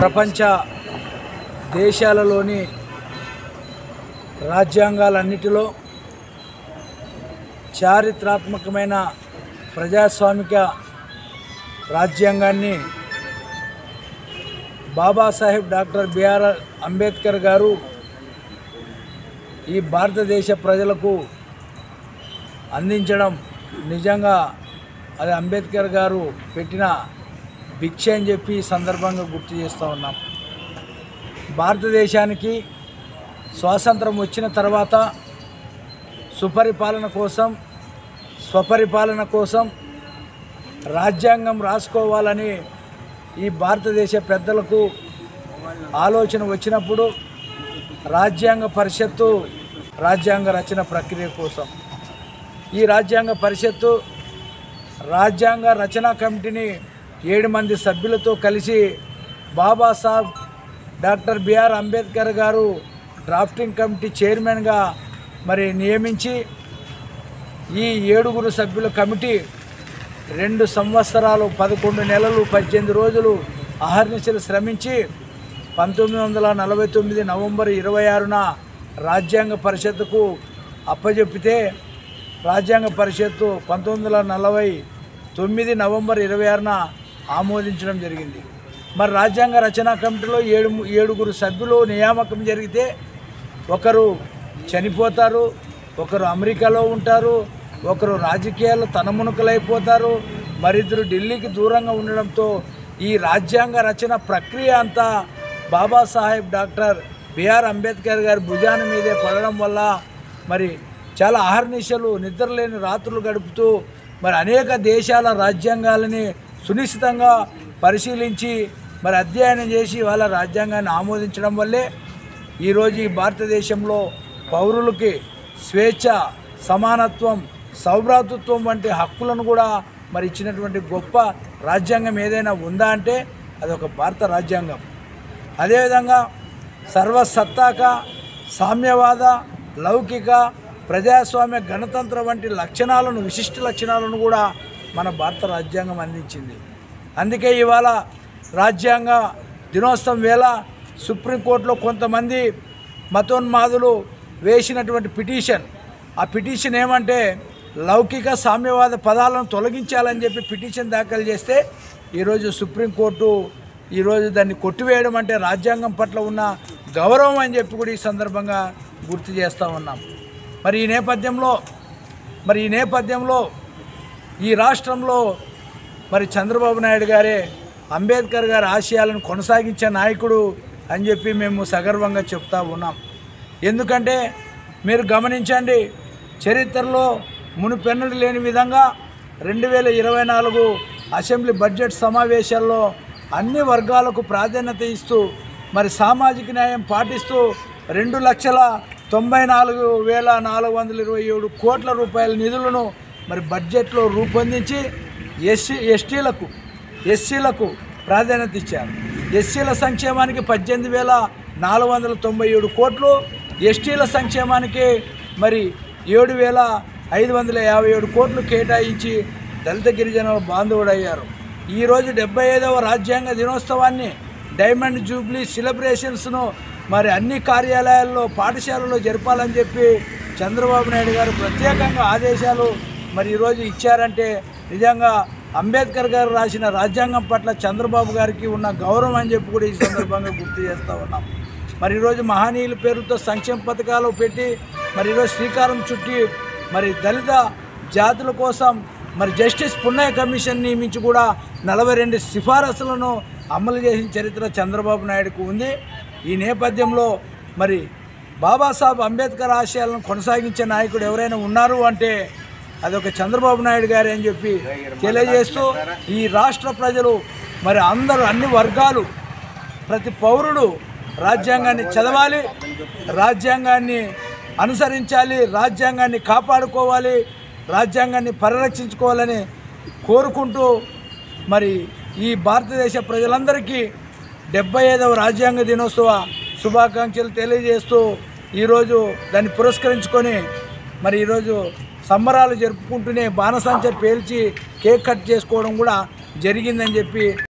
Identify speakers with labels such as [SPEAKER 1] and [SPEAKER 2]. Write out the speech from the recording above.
[SPEAKER 1] ప్రపంచ దేశాలలోని రాజ్యాంగాలన్నిటిలో చారిత్రాత్మకమైన ప్రజాస్వామిక రాజ్యాంగాన్ని బాబాసాహెబ్ డాక్టర్ బిఆర్ అంబేద్కర్ గారు ఈ భారతదేశ ప్రజలకు అందించడం నిజంగా అది అంబేద్కర్ గారు పెట్టిన భిక్ష అని చెప్పి ఈ సందర్భంగా గుర్తు చేస్తూ ఉన్నాం. భారతదేశానికి స్వాతంత్రం వచ్చిన తర్వాత సుపరిపాలన కోసం స్వపరిపాలన కోసం రాజ్యాంగం రాసుకోవాలని ఈ భారతదేశ పెద్దలకు ఆలోచన వచ్చినప్పుడు రాజ్యాంగ పరిషత్తు రాజ్యాంగ రచన ప్రక్రియ కోసం ఈ రాజ్యాంగ పరిషత్తు రాజ్యాంగ రచనా కమిటీని 7 మంది సభ్యులతో కలిసి బాబాసాహెబ్ డాక్టర్ బిఆర్ అంబేద్కర్ గారు డ్రాఫ్టింగ్ కమిటీ చైర్మన్గా నియమించి ఈ 7 సభ్యుల కమిటీ 2 సంవత్సరాలు 11 నెలలు 18 రోజులు అహర్నిశలు శ్రమించి 1949 నవంబర్ 26న రాజ్యాంగ పరిషత్తుకు అప్పజెప్పితే రాజ్యాంగ పరిషత్తు 1949 నవంబర్ 26న ఆమోదించడం జరిగింది. మరి రాజ్యాంగ రచనా కమిటీలో 7 సభ్యులు నియామకం జరిగితే ఒకరు చనిపోతారు, ఒకరు అమెరికాలో ఉంటారు, ఒకరు రాజకీయాల్లో తనమునకలైపోతారు, మరిద్దరు ఢిల్లీకి దూరంగా ఉండడంతో ఈ రాజ్యాంగ రచన ప్రక్రియ అంతా బాబాసాహెబ్ డాక్టర్ బిఆర్ అంబేద్కర్ గారి భుజాన మీదే పడడం వల్ల చాలా అహర్నిశలు నిద్రలేని రాత్రులు గడుపుతూ అనేక దేశాల రాజ్యాంగాలని సునిశ్చితంగా పరిశీలించి అధ్యయనం చేసి వాళ్ళ రాజ్యాంగాన్ని ఆమోదించడం వల్లే ఈరోజు ఈ భారతదేశంలో పౌరులకి స్వేచ్ఛ, సమానత్వం, సౌభ్రాతృత్వం వంటి హక్కులను కూడా ఇచ్చినటువంటి గొప్ప రాజ్యాంగం ఏదైనా ఉందా అంటే అదొక భారత రాజ్యాంగం. అదేవిధంగా సర్వసత్తాక, సామ్యవాద, లౌకిక, ప్రజాస్వామ్య, గణతంత్ర వంటి లక్షణాలను, విశిష్ట లక్షణాలను కూడా మన భారత రాజ్యాంగం అందించింది. అందుకే ఇవాళ రాజ్యాంగ దినోత్సవం వేళ సుప్రీంకోర్టులో కొంతమంది మతోన్మాదులు వేసినటువంటి పిటిషన్, ఆ పిటిషన్ ఏమంటే లౌకిక సామ్యవాద పదాలను తొలగించాలని చెప్పి పిటిషన్ దాఖలు చేస్తే ఈరోజు సుప్రీంకోర్టు దాన్ని కొట్టివేయడం అంటే రాజ్యాంగం పట్ల ఉన్న గౌరవం అని చెప్పి కూడా ఈ సందర్భంగా గుర్తు చేస్తూ ఉన్నాం. ఈ నేపథ్యంలో ఈ రాష్ట్రంలో చంద్రబాబు నాయుడు గారే అంబేద్కర్ గారి ఆశయాలను కొనసాగించే నాయకుడు అని చెప్పి మేము సగర్వంగా చెప్తా ఉన్నాం. ఎందుకంటే మీరు గమనించండి, చరిత్రలో మునుపెన్నడూ లేని విధంగా 2024 అసెంబ్లీ బడ్జెట్ సమావేశాల్లో అన్ని వర్గాలకు ప్రాధాన్యత ఇస్తూ సామాజిక న్యాయం పాటిస్తూ 2,94,427 కోట్ల రూపాయల నిధులను బడ్జెట్లో రూపొందించి ఎస్సీలకు ప్రాధాన్యత ఇచ్చారు. ఎస్సీల సంక్షేమానికి 18,497 కోట్లు, ఎస్టీల సంక్షేమానికి 7,557 కోట్లు కేటాయించి దళిత గిరిజనుల బాంధవుడయ్యారు. ఈరోజు 75వ రాజ్యాంగ దినోత్సవాన్ని డైమండ్ జూబ్లీ సెలబ్రేషన్స్ను అన్ని కార్యాలయాల్లో, పాఠశాలలో జరపాలని చెప్పి చంద్రబాబు నాయుడు గారు ప్రత్యేకంగా ఆదేశాలు ఈరోజు ఇచ్చారంటే నిజంగా అంబేద్కర్ గారు రాసిన రాజ్యాంగం పట్ల చంద్రబాబు గారికి ఉన్న గౌరవం అని చెప్పి కూడా ఈ సందర్భంగా గుర్తు చేస్తూ ఉన్నాం. ఈరోజు మహనీయుల పేరుతో సంక్షేమ పథకాలు పెట్టి ఈరోజు శ్రీకారం చుట్టి దళిత జాతుల కోసం జస్టిస్ పున్నయ్య కమిషన్ నియమించి కూడా 42 సిఫారసులను అమలు చేసిన చరిత్ర చంద్రబాబు నాయుడుకు ఉంది. ఈ నేపథ్యంలో బాబాసాహెబ్ అంబేద్కర్ ఆశయాలను కొనసాగించే నాయకుడు ఎవరైనా ఉన్నారు అంటే అదొక చంద్రబాబు నాయుడు గారు అని చెప్పి తెలియజేస్తూ ఈ రాష్ట్ర ప్రజలు అందరూ, అన్ని వర్గాలు, ప్రతి పౌరుడు రాజ్యాంగాన్ని చదవాలి, రాజ్యాంగాన్ని అనుసరించాలి, రాజ్యాంగాన్ని కాపాడుకోవాలి, రాజ్యాంగాన్ని పరిరక్షించుకోవాలని కోరుకుంటూ ఈ భారతదేశ ప్రజలందరికీ 75వ రాజ్యాంగ దినోత్సవ శుభాకాంక్షలు తెలియజేస్తూ ఈరోజు దాన్ని పురస్కరించుకొని ఈరోజు సంబరాలు జరుపుకుంటూనే బాణసంచ పేల్చి కేక్ కట్ చేసుకోవడం కూడా జరిగిందని చెప్పి